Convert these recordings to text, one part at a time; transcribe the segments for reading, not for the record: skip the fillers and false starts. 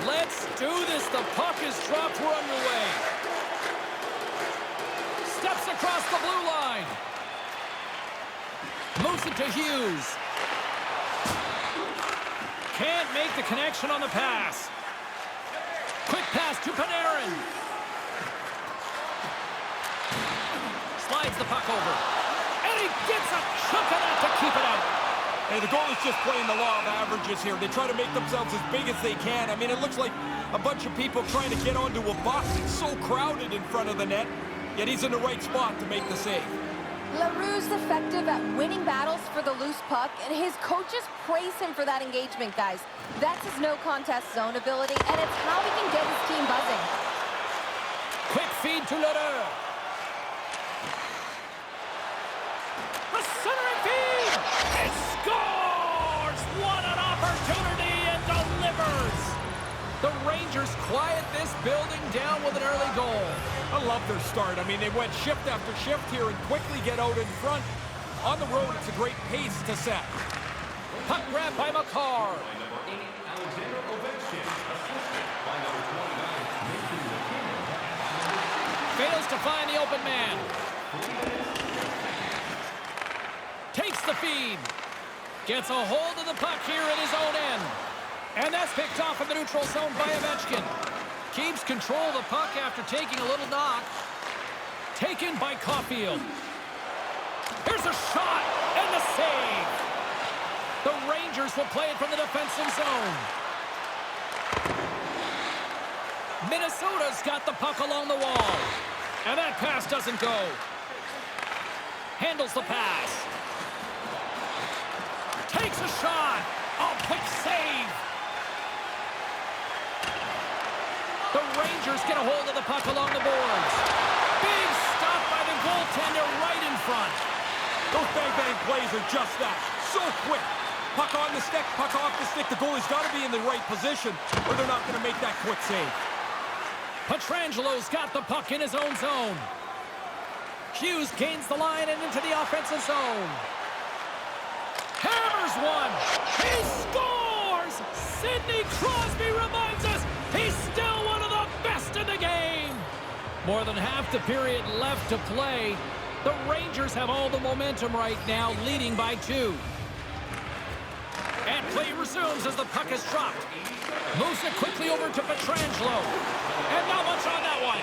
Let's do this. The puck is dropped. We're underway. Steps across the blue line. Moves it to Hughes. Can't make the connection on the pass. Quick pass to Panarin. Slides the puck over. And he gets a chunk of that to keep it out. Hey, the goalie's just playing the law of averages here. They try to make themselves as big as they can. I mean, it looks like a bunch of people trying to get onto a box. It's so crowded in front of the net, yet he's in the right spot to make the save. LaRue's effective at winning battles for the loose puck, and his coaches praise him for that engagement, guys. That's his no-contest zone ability, and it's how he can get his team buzzing. Quick feed to Lodeur. The centering feed! It scores! What an opportunity, and delivers! The Rangers quiet this building down with an early goal. I love their start. I mean, they went shift after shift here and quickly get out in front. On the road, it's a great pace to set. Puck grab by Makar. Fails to find the open man. Takes the feed. Gets a hold of the puck here at his own end. And that's picked off in the neutral zone by Ovechkin. Keeps control of the puck after taking a little knock. Taken by Caulfield. Here's a shot and the save. The Rangers will play it from the defensive zone. Minnesota's got the puck along the wall. And that pass doesn't go. Handles the pass. Takes a shot. Oh, quick save. The Rangers get a hold of the puck along the boards. Big stop by the goaltender right in front. Those bang-bang plays are just that. So quick. Puck on the stick, puck off the stick. The goalie's got to be in the right position or they're not going to make that quick save. Pietrangelo's got the puck in his own zone. Hughes gains the line and into the offensive zone. Hammers one. He scores! Sidney Crosby reminds us he's still one of the best in the game. More than half the period left to play. The Rangers have all the momentum right now, leading by 2. And play resumes as the puck is dropped. Moves it quickly over to Pietrangelo. And not much on that one.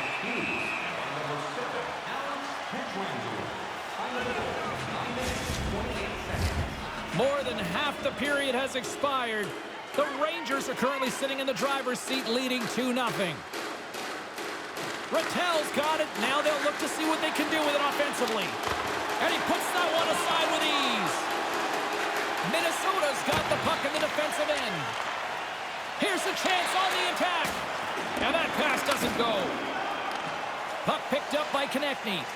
More than half the period has expired. The Rangers are currently sitting in the driver's seat, leading 2-0. Rattel's got it. Now they'll look to see what they can do with it offensively. And he puts that one aside with ease. Minnesota's got the puck in the defensive end. Here's a chance on the attack. And that pass doesn't go. Puck picked up by Konechny.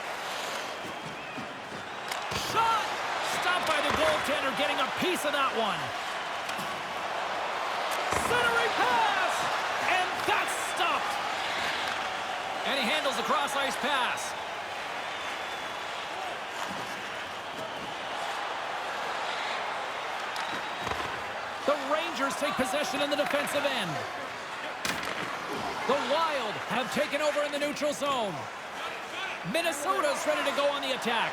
Shot! Stopped by the goaltender, getting a piece of that one. Centering pass! And that's stopped. And he handles the cross-ice pass. The Rangers take possession in the defensive end. The Wild have taken over in the neutral zone. Minnesota's ready to go on the attack.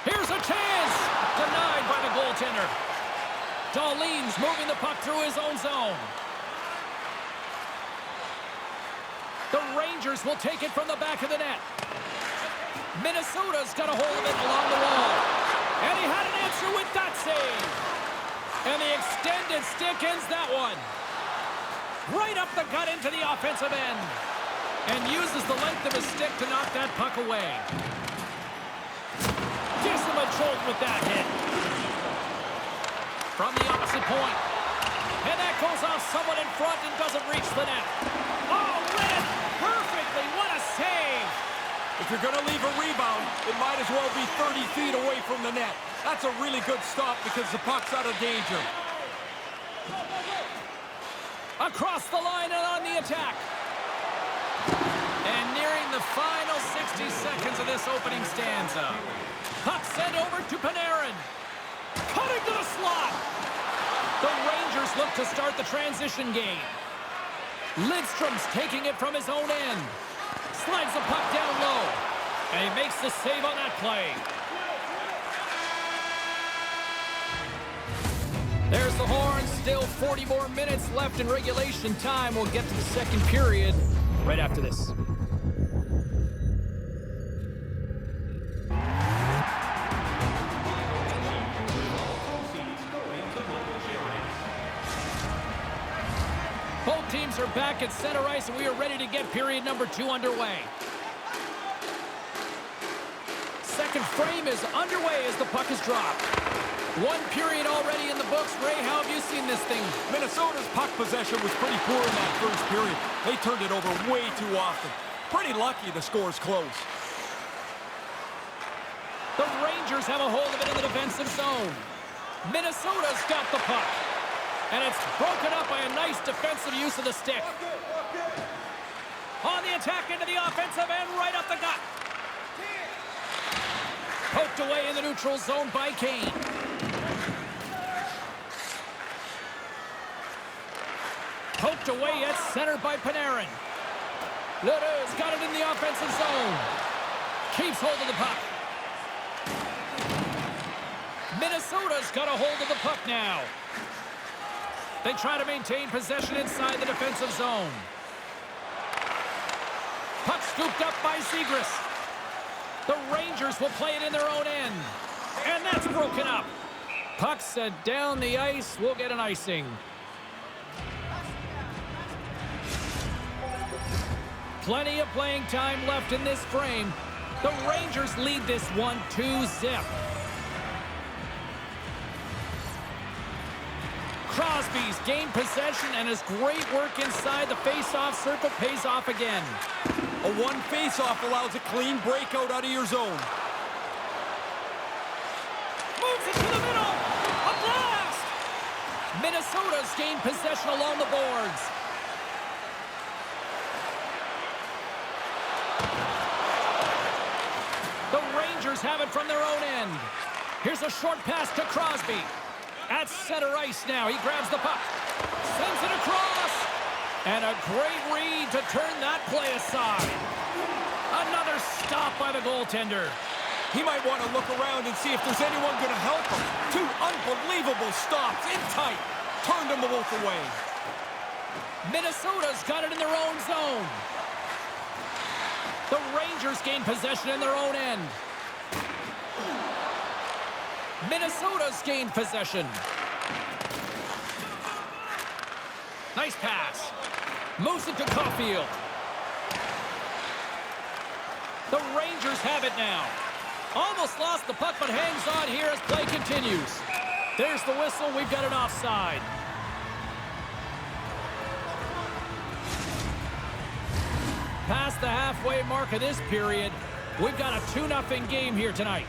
Here's a chance! Denied by the goaltender. Dahlin's moving the puck through his own zone. The Rangers will take it from the back of the net. Minnesota's got a hold of it along the wall. And he had an answer with that save. And the extended stick ends that one. Right up the gut into the offensive end. And uses the length of his stick to knock that puck away. Gives him a jolt with that hit. From the opposite point. And that goes off someone in front and doesn't reach the net. Oh, read it perfectly. What a save. If you're going to leave a rebound, it might as well be 30 feet away from the net. That's a really good stop because the puck's out of danger. Across the line and on the attack. And nearing the final 60 seconds of this opening stanza. Puck sent over to Panarin. Cutting to the slot. The Rangers look to start the transition game. Lidstrom's taking it from his own end. Slides the puck down low. And he makes the save on that play. There's the horn. Still 40 more minutes left in regulation time. We'll get to the second period right after this. Both teams are back at center ice, and we are ready to get period number 2 underway. Second frame is underway as the puck is dropped. One period already in the books. Ray, how have you seen this thing? Minnesota's puck possession was pretty poor in that first period. They turned it over way too often. Pretty lucky the score's close. The Rangers have a hold of it in the defensive zone. Minnesota's got the puck. And it's broken up by a nice defensive use of the stick. On the attack into the offensive end, right up the gut. Poked away in the neutral zone by Kane. Poked away at center by Panarin. Lemieux's got it in the offensive zone. Keeps hold of the puck. Minnesota's got a hold of the puck now. They try to maintain possession inside the defensive zone. Puck scooped up by Zegras. The Rangers will play it in their own end. And that's broken up. Puck set down the ice. We'll get an icing. Plenty of playing time left in this frame. The Rangers lead this one 2-0. Crosby's gained possession, and his great work inside the face-off circle pays off again. A one face-off allows a clean breakout out of your zone. Moves it to the middle. A blast! Minnesota's gained possession along the boards. The Rangers have it from their own end. Here's a short pass to Crosby. At center ice now. He grabs the puck. Sends it across. And a great read to turn that play aside. Another stop by the goaltender. He might want to look around and see if there's anyone going to help him. Two unbelievable stops in tight. Turned them both away. Minnesota's got it in their own zone. The Rangers gain possession in their own end. Minnesota's gained possession. Nice pass. Moves it to Caulfield. The Rangers have it now. Almost lost the puck, but hangs on here as play continues. There's the whistle. We've got an offside. Past the halfway mark of this period, we've got a 2-0 game here tonight.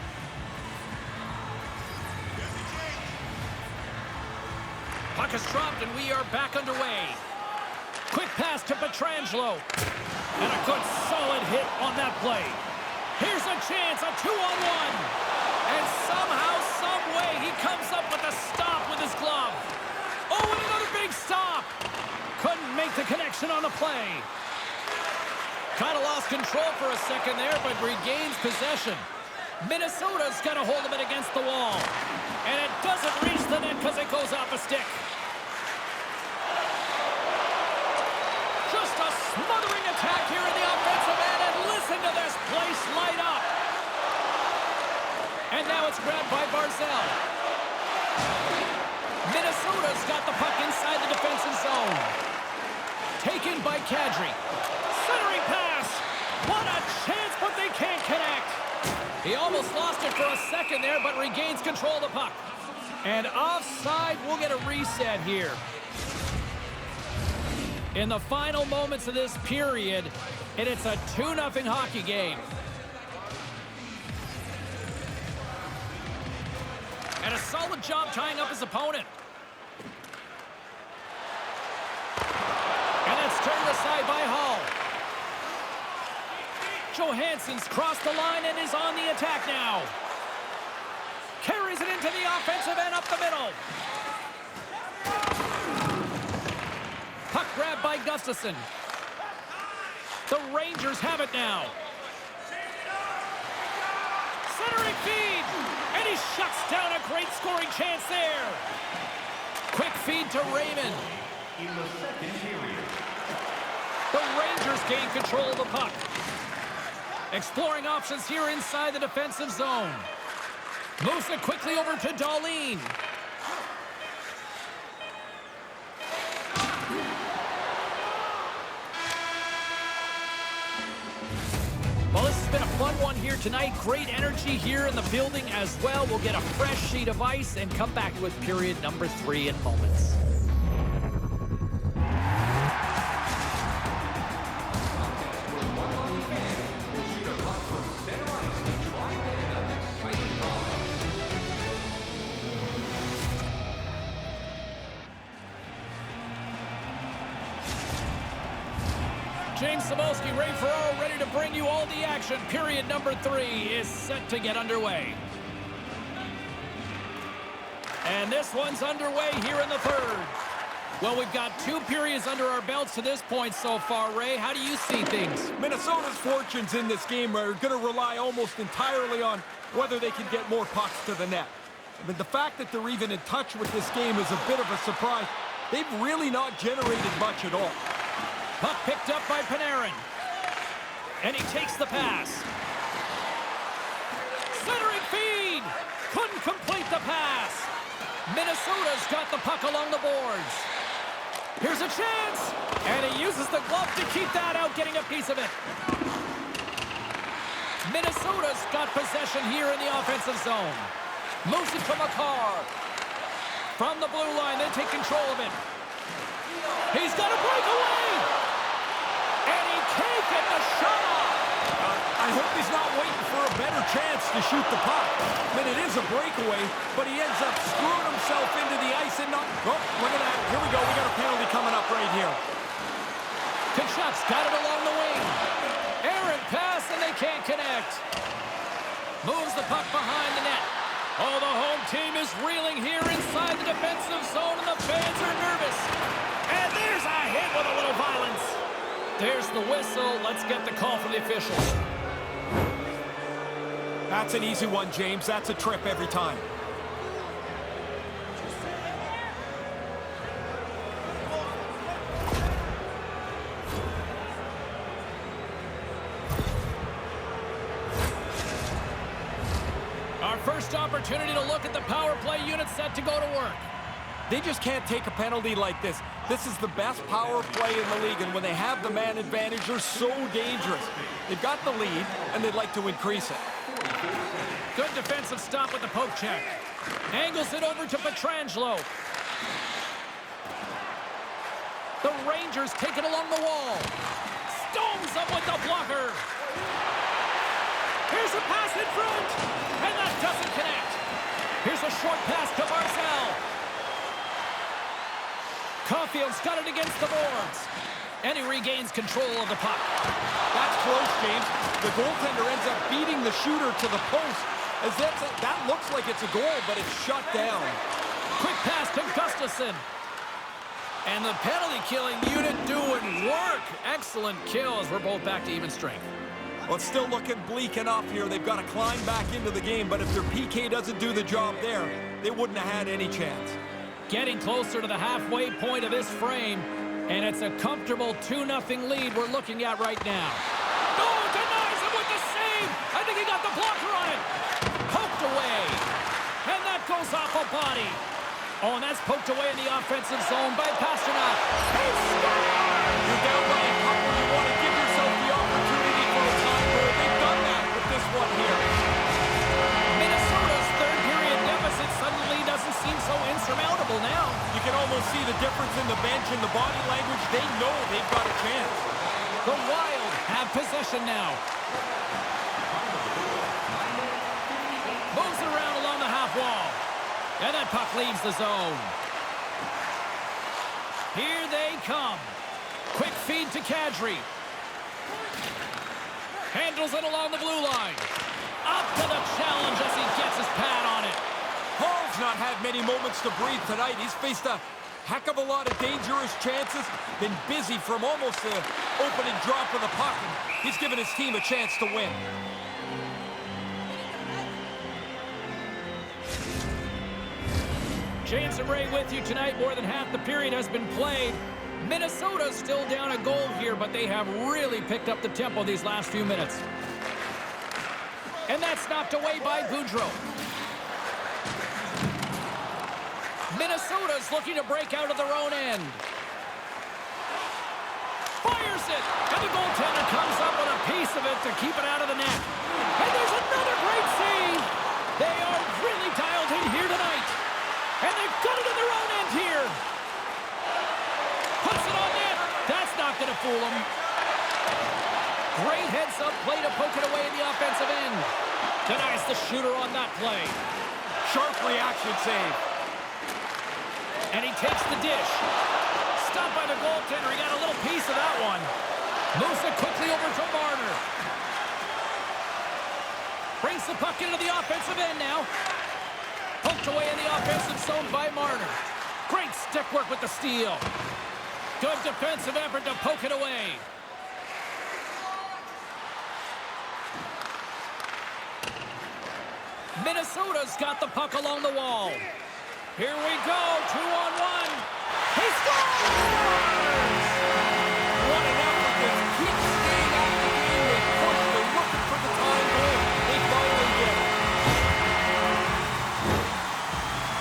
Puck is dropped, and we are back underway. Quick pass to Pietrangelo. And a good, solid hit on that play. Here's a chance, a 2-on-1. And somehow, some way, he comes up with a stop with his glove. Oh, and another big stop. Couldn't make the connection on the play. Kind of lost control for a second there, but regains possession. Minnesota's got a hold of it against the wall. And it doesn't reach the net because it goes off a stick. Just a smothering attack here in the offensive end, and listen to this place light up. And now it's grabbed by Barzal. Minnesota's got the puck inside the defensive zone. Taken by Kadri. Centering pass. What a chance, but they can't connect. He almost lost it for a second there, but regains control of the puck. And offside, we'll get a reset here. In the final moments of this period, and it's a 2-0 hockey game. And a solid job tying up his opponent. And it's turned aside by Hall. Johansson's crossed the line and is on the attack now. Carries it into the offensive end up the middle. Puck grabbed by Gunn. Gustafson. The Rangers have it now. Centering feed. And he shuts down a great scoring chance there. Quick feed to Raymond. In the second period. The Rangers gain control of the puck. Exploring options here inside the defensive zone. Moves it quickly over to Dahlin. Well, this has been a fun one here tonight. Great energy here in the building as well. We'll get a fresh sheet of ice and come back with period number 3 in moments. James Cybulski, Ray Ferraro ready to bring you all the action. Period number 3 is set to get underway. And this one's underway here in the third. Well, we've got 2 periods under our belts to this point so far, Ray. How do you see things? Minnesota's fortunes in this game are going to rely almost entirely on whether they can get more pucks to the net. I mean, the fact that they're even in touch with this game is a bit of a surprise. They've really not generated much at all. Puck picked up by Panarin. And he takes the pass. Centering feed. Couldn't complete the pass. Minnesota's got the puck along the boards. Here's a chance. And he uses the glove to keep that out, getting a piece of it. Minnesota's got possession here in the offensive zone. Moves it to Makar. From the blue line, they take control of it. He's got a breakaway. And he taken the shot. I hope he's not waiting for a better chance to shoot the puck. I mean, it is a breakaway, but he ends up screwing himself into the ice and not... Oh, look at that. Here we go. We got a penalty coming up right here. Kachuk's got it along the wing. Errant pass, and they can't connect. Moves the puck behind the net. Oh, the home team is reeling here inside the defensive zone, and the fans are nervous. And there's a hit with a little violence. There's the whistle. Let's get the call from the officials. That's an easy one, James. That's a trip every time. Our first opportunity to look at the power play unit set to go to work. They just can't take a penalty like this. This is the best power play in the league, and when they have the man advantage, they're so dangerous. They've got the lead, and they'd like to increase it. Good defensive stop with the poke check. Angles it over to Pietrangelo. The Rangers take it along the wall. Stones up with the blocker. Here's a pass in front, and that doesn't connect. Here's a short pass to Barzal. Caulfield's got it against the boards. And he regains control of the puck. That's close, James. The goaltender ends up beating the shooter to the post. As that looks like it's a goal, but it's shut down. Quick pass to Gustafson. And the penalty killing unit doing work. Excellent kill as we're both back to even strength. Well, it's still looking bleak enough here. They've got to climb back into the game, but if their PK doesn't do the job there, they wouldn't have had any chance. Getting closer to the halfway point of this frame, and it's a comfortable 2-0 lead we're looking at right now. Oh, denies him with the save! I think he got the blocker on it. Poked away, and that goes off a body. Oh, and that's poked away in the offensive zone by Pastrnak. He scores! You're down by a couple. You want to give yourself the opportunity for a time where they've done that with this one here. Minnesota's third period deficit suddenly doesn't seem so insurmountable now. You can almost see the difference in the bench and the body language. They know they've got a chance. The Wild have possession now. Moves it around along the half wall. And that puck leaves the zone. Here they come. Quick feed to Kadri. Handles it along the blue line. Up to the challenge as he gets his pad on it. Hall's not had many moments to breathe tonight. He's faced a Heck of a lot of dangerous chances. Been busy from almost the opening drop of the puck. And he's given his team a chance to win. James and Ray with you tonight. More than half the period has been played. Minnesota's still down a goal here, but they have really picked up the tempo these last few minutes. And that's knocked away by Boudreau. Minnesota's looking to break out of their own end. Fires it! And the goaltender comes up with a piece of it to keep it out of the net. And there's another great save! They are really dialed in here tonight. And they've got it in their own end here. Puts it on net. That's not going to fool them. Great heads-up play to poke it away in the offensive end. Denies the shooter on that play. Sharp reaction save. And he takes the dish. Stopped by the goaltender. He got a little piece of that one. Moves it quickly over to Marner. Brings the puck into the offensive end now. Poked away in the offensive zone by Marner. Great stick work with the steal. Good defensive effort to poke it away. Minnesota's got the puck along the wall. Here we go, 2-on-1. He scores! What an effort to keep staying out of the game. They pushed, they're looking for the tying goal. They finally get it.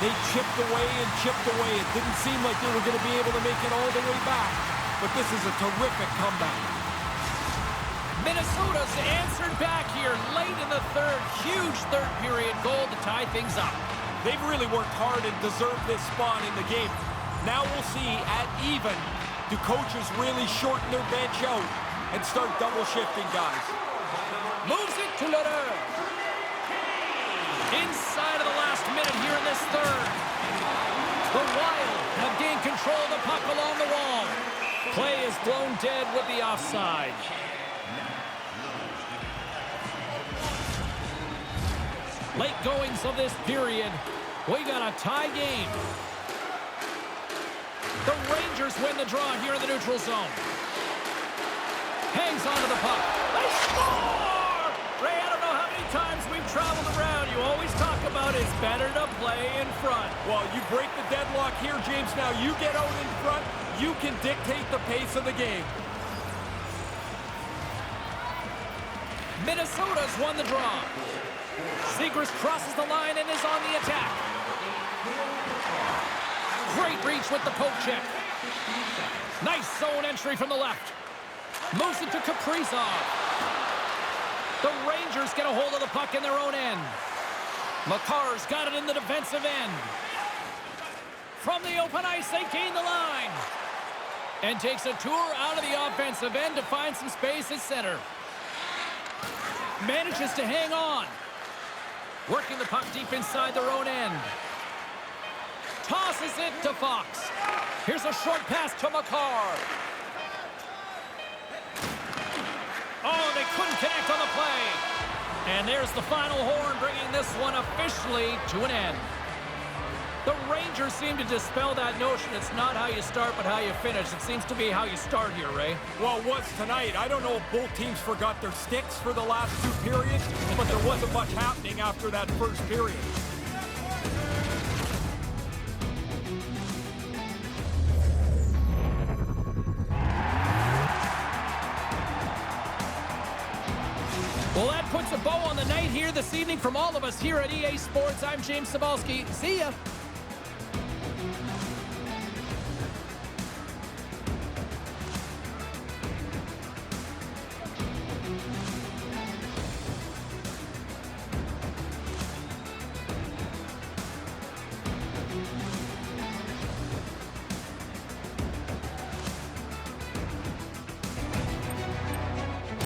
They chipped away and chipped away. It didn't seem like they were going to be able to make it all the way back. But this is a terrific comeback. Minnesota's answered back here late in the third. Huge third period goal to tie things up. They've really worked hard and deserved this spot in the game. Now we'll see at even, do coaches really shorten their bench out and start double shifting guys? Moves it to Lederer. Inside of the last minute here in this third. The Wild have gained control of the puck along the wall. Play is blown dead with the offside. Late goings of this period. We got a tie game. The Rangers win the draw here in the neutral zone. Hangs onto the puck. They score! Ray, I don't know how many times we've traveled around. You always talk about it's better to play in front. Well, you break the deadlock here, James. Now you get out in front. You can dictate the pace of the game. Minnesota's won the draw. Zegras crosses the line and is on the attack. Great reach with the poke check. Nice zone entry from the left. Moves it to Kaprizov. The Rangers get a hold of the puck in their own end. Makar's got it in the defensive end. From the open ice, they gain the line. And takes a tour out of the offensive end to find some space at center. Manages to hang on. Working the puck deep inside their own end. Tosses it to Fox. Here's a short pass to Makar. Oh, they couldn't connect on the play. And there's the final horn, bringing this one officially to an end. The Rangers seem to dispel that notion. It's not how you start, but how you finish. It seems to be how you start here, Ray. Well, it was tonight. I don't know if both teams forgot their sticks for the last two periods, but there wasn't much happening after that first period. Well, that puts a bow on the night here this evening from all of us here at EA Sports. I'm James Cybulski. See ya.